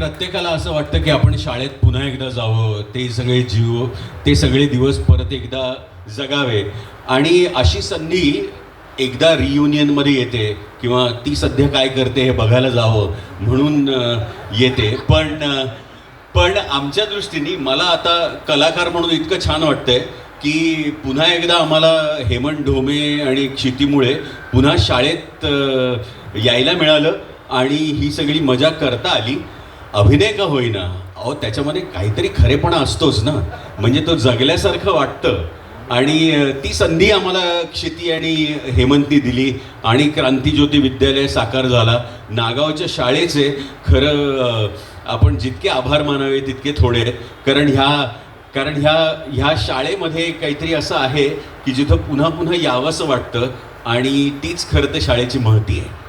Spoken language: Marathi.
प्रत्येकाला असं वाटतं की आपण शाळेत पुन्हा एकदा जावं, ते सगळे दिवस परत एकदा जगावे. आणि अशी संधी एकदा रियुनियनमध्ये येते किंवा ती सध्या काय करते हे बघायला जावं म्हणून येते. पण आमच्या दृष्टीने मला आता कलाकार म्हणून इतकं छान वाटतंय की पुन्हा एकदा आम्हाला हेमंत ढोमे आणि क्षितीमुळे पुन्हा शाळेत यायला मिळालं आणि ही सगळी मजा करता आली. अभिनय का होईना, अहो त्याच्यामध्ये काहीतरी खरेपणा असतोच ना, म्हणजे तो जगल्यासारखं वाटतं. आणि ती संधी आम्हाला क्षिती आणि हेमंतनी दिली आणि क्रांतिज्योती विद्यालय साकार झाला. नागावच्या शाळेचे खरं आपण जितके आभार मानावे तितके थोडे आहेत. कारण ह्या शाळेमध्ये काहीतरी असं आहे की जिथं पुन्हा पुन्हा यावंसं वाटतं आणि तीच खरं तर शाळेची महती आहे.